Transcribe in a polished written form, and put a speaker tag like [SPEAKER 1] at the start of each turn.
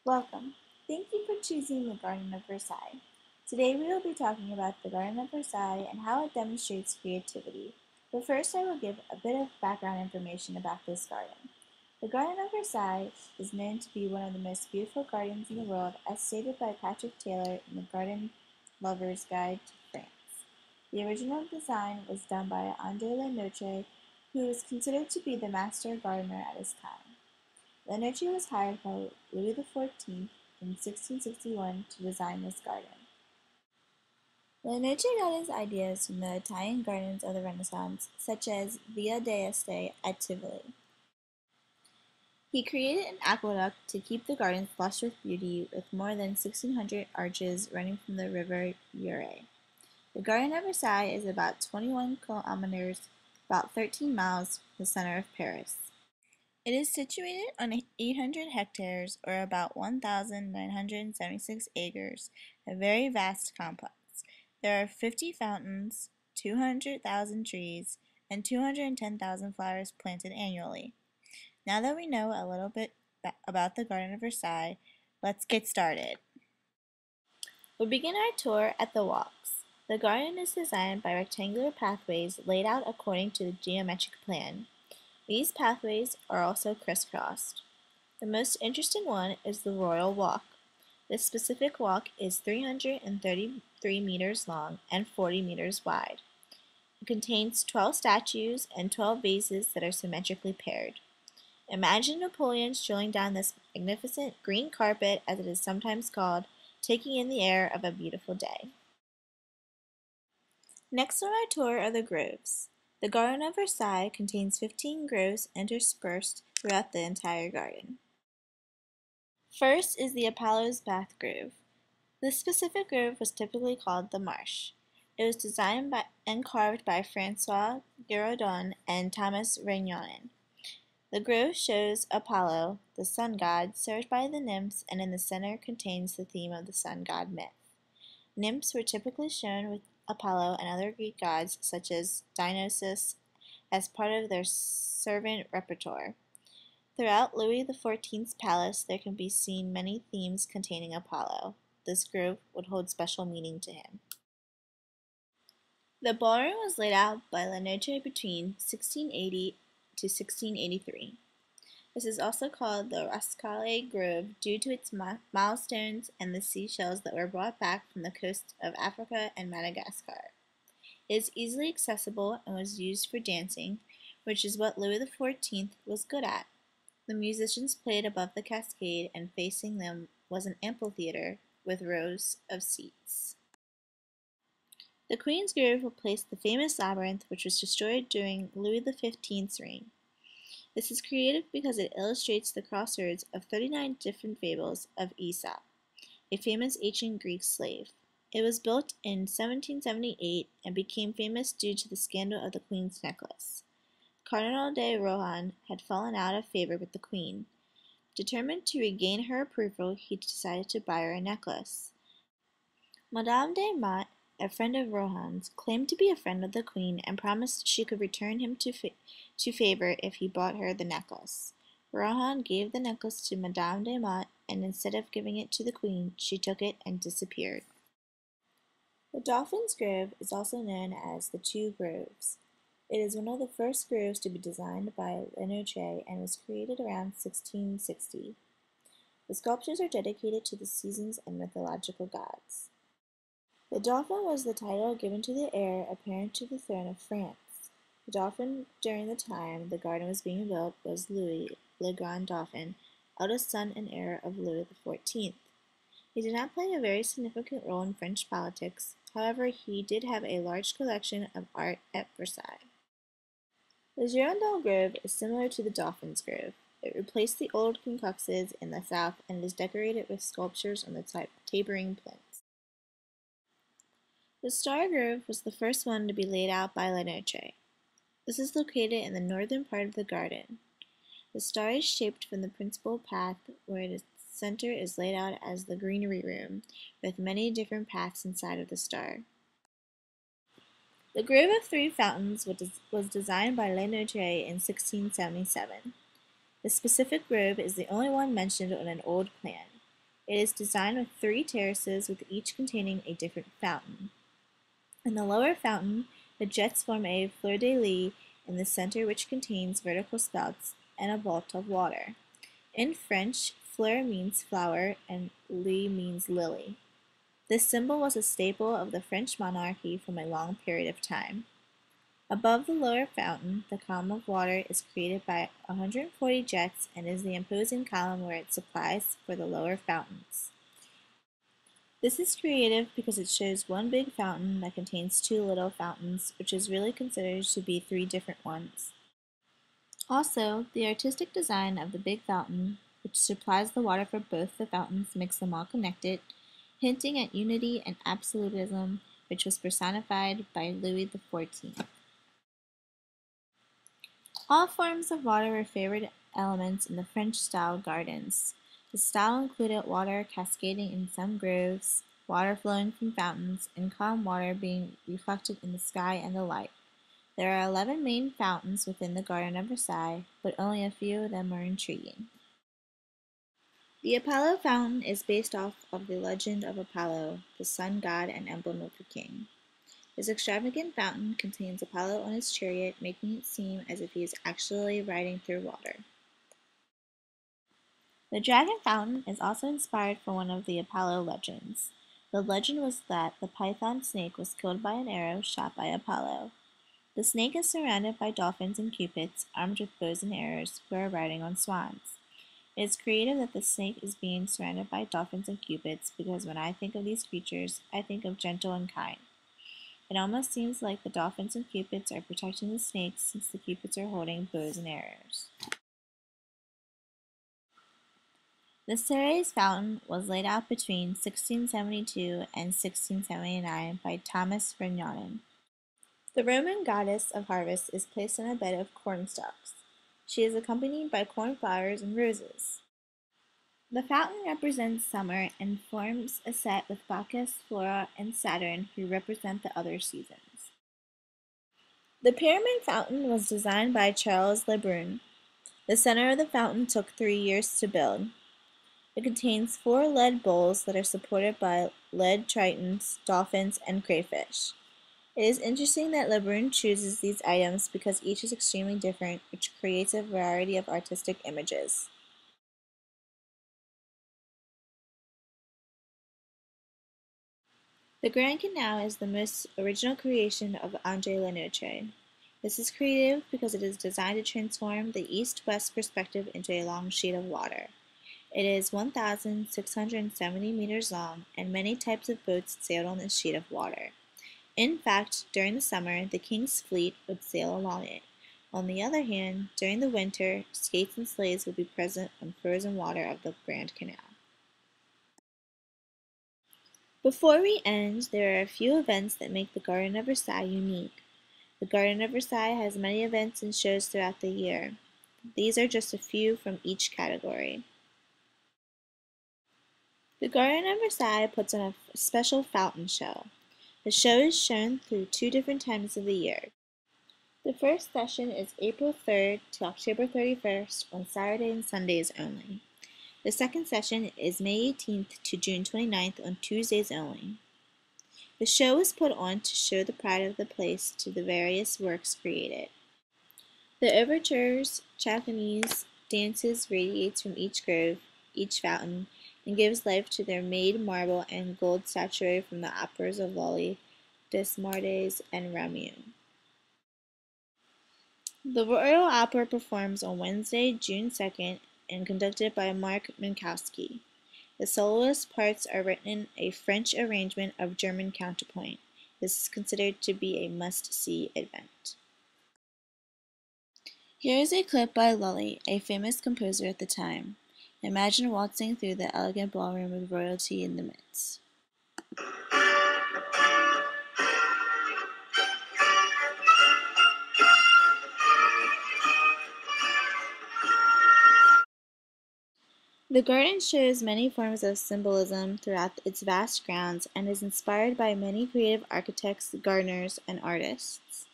[SPEAKER 1] Welcome. Thank you for choosing the Garden of Versailles. Today we will be talking about the Garden of Versailles and how it demonstrates creativity. But first I will give a bit of background information about this garden. The Garden of Versailles is known to be one of the most beautiful gardens in the world as stated by Patrick Taylor in the Garden Lover's Guide to France. The original design was done by André Le Nôtre, who was considered to be the master gardener at his time. Leonardo was hired by Louis XIV in 1661 to design this garden. Leonardo got his ideas from the Italian gardens of the Renaissance, such as Via d'Este at Tivoli. He created an aqueduct to keep the garden flush with beauty, with more than 1,600 arches running from the river Eure. The Garden of Versailles is about 21 kilometers, about 13 miles from the center of Paris. It is situated on 800 hectares, or about 1,976 acres, a very vast complex. There are 50 fountains, 200,000 trees, and 210,000 flowers planted annually. Now that we know a little bit about the Garden of Versailles, let's get started. We'll begin our tour at the walks. The garden is designed by rectangular pathways laid out according to the geometric plan. These pathways are also crisscrossed. The most interesting one is the Royal Walk. This specific walk is 333 meters long and 40 meters wide. It contains 12 statues and 12 vases that are symmetrically paired. Imagine Napoleon strolling down this magnificent green carpet, as it is sometimes called, taking in the air of a beautiful day. Next on our tour are the groves. The Garden of Versailles contains 15 groves interspersed throughout the entire garden. First is the Apollo's Bath Grove. This specific grove was typically called the Marsh. It was designed and carved by François Giraudon and Thomas Ragnonin. The grove shows Apollo, the sun god, served by the nymphs, and in the center contains the theme of the sun god myth. Nymphs were typically shown with Apollo and other Greek gods, such as Dionysus, as part of their servant repertoire. Throughout Louis XIV's palace, there can be seen many themes containing Apollo. This grove would hold special meaning to him. The ballroom was laid out by Le Nôtre between 1680 to 1683. This is also called the Versailles Grove due to its milestones and the seashells that were brought back from the coasts of Africa and Madagascar. It is easily accessible and was used for dancing, which is what Louis XIV was good at. The musicians played above the cascade, and facing them was an amphitheater with rows of seats. The Queen's Grove replaced the famous labyrinth, which was destroyed during Louis XV's reign. This is creative because it illustrates the crossroads of 39 different fables of Aesop, a famous ancient Greek slave. It was built in 1778 and became famous due to the scandal of the Queen's necklace. Cardinal de Rohan had fallen out of favor with the Queen. Determined to regain her approval, he decided to buy her a necklace. Madame de Motte, a friend of Rohan's, claimed to be a friend of the Queen and promised she could return him to favor if he bought her the necklace. Rohan gave the necklace to Madame de Motte, and instead of giving it to the Queen, she took it and disappeared. The Dauphin's Grove is also known as the Two Groves. It is one of the first groves to be designed by Le Nôtre and was created around 1660. The sculptures are dedicated to the seasons and mythological gods. The Dauphin was the title given to the heir apparent to the throne of France. The Dauphin during the time the garden was being built was Louis, le Grand Dauphin, eldest son and heir of Louis XIV. He did not play a very significant role in French politics, however he did have a large collection of art at Versailles. The Girondin Grove is similar to the Dauphin's Grove. It replaced the old concuxes in the south and is decorated with sculptures on the tapering plinths. The Star Grove was the first one to be laid out by Le Nôtre. This is located in the northern part of the garden. The star is shaped from the principal path, where its center is laid out as the greenery room, with many different paths inside of the star. The Grove of Three Fountains was designed by Le Nôtre in 1677. This specific grove is the only one mentioned on an old plan. It is designed with 3 terraces, with each containing a different fountain. In the lower fountain, the jets form a fleur-de-lis in the center, which contains vertical spouts and a vault of water. In French, fleur means flower and lis means lily. This symbol was a staple of the French monarchy from a long period of time. Above the lower fountain, the column of water is created by 140 jets and is the imposing column where it supplies for the lower fountains. This is creative because it shows one big fountain that contains 2 little fountains, which is really considered to be 3 different ones. Also, the artistic design of the big fountain, which supplies the water for both the fountains, makes them all connected, hinting at unity and absolutism, which was personified by Louis XIV. All forms of water were favored elements in the French-style gardens. The style included water cascading in some groves, water flowing from fountains, and calm water being reflected in the sky and the light. There are 11 main fountains within the Garden of Versailles, but only a few of them are intriguing. The Apollo fountain is based off of the legend of Apollo, the sun god and emblem of the king. This extravagant fountain contains Apollo on his chariot, making it seem as if he is actually riding through water. The dragon fountain is also inspired from one of the Apollo legends. The legend was that the python snake was killed by an arrow shot by Apollo. The snake is surrounded by dolphins and cupids, armed with bows and arrows, who are riding on swans. It is creative that the snake is being surrounded by dolphins and cupids, because when I think of these creatures, I think of gentle and kind. It almost seems like the dolphins and cupids are protecting the snakes, since the cupids are holding bows and arrows. The Versailles fountain was laid out between 1672 and 1679 by Thomas Vergnon. The Roman goddess of harvest is placed on a bed of cornstalks. She is accompanied by cornflowers and roses. The fountain represents summer and forms a set with Bacchus, Flora, and Saturn, who represent the other seasons. The pyramid fountain was designed by Charles Le Brun. The center of the fountain took 3 years to build. It contains 4 lead bowls that are supported by lead tritons, dolphins, and crayfish. It is interesting that Le Brun chooses these items because each is extremely different, which creates a variety of artistic images. The Grand Canal is the most original creation of André Le Nôtre. This is creative because it is designed to transform the east-west perspective into a long sheet of water. It is 1,670 meters long, and many types of boats sailed on this sheet of water. In fact, during the summer, the king's fleet would sail along it. On the other hand, during the winter, skates and sleighs would be present on frozen water of the Grand Canal. Before we end, there are a few events that make the Garden of Versailles unique. The Garden of Versailles has many events and shows throughout the year. These are just a few from each category. The Garden of Versailles puts on a special fountain show. The show is shown through 2 different times of the year. The first session is April 3rd to October 31st on Saturday and Sundays only. The second session is May 18th to June 29th on Tuesdays only. The show is put on to show the pride of the place to the various works created. The overtures, chaconnies, dances radiates from each grove, each fountain, and gives life to their made marble and gold statuary from the operas of Lully, Desmarets, and Rameau. The Royal Opera performs on Wednesday, June 2nd, and conducted by Mark Minkowski. The soloist parts are written in a French arrangement of German counterpoint. This is considered to be a must-see event. Here is a clip by Lully, a famous composer at the time. Imagine waltzing through the elegant ballroom with royalty in the midst. The garden shows many forms of symbolism throughout its vast grounds and is inspired by many creative architects, gardeners, and artists.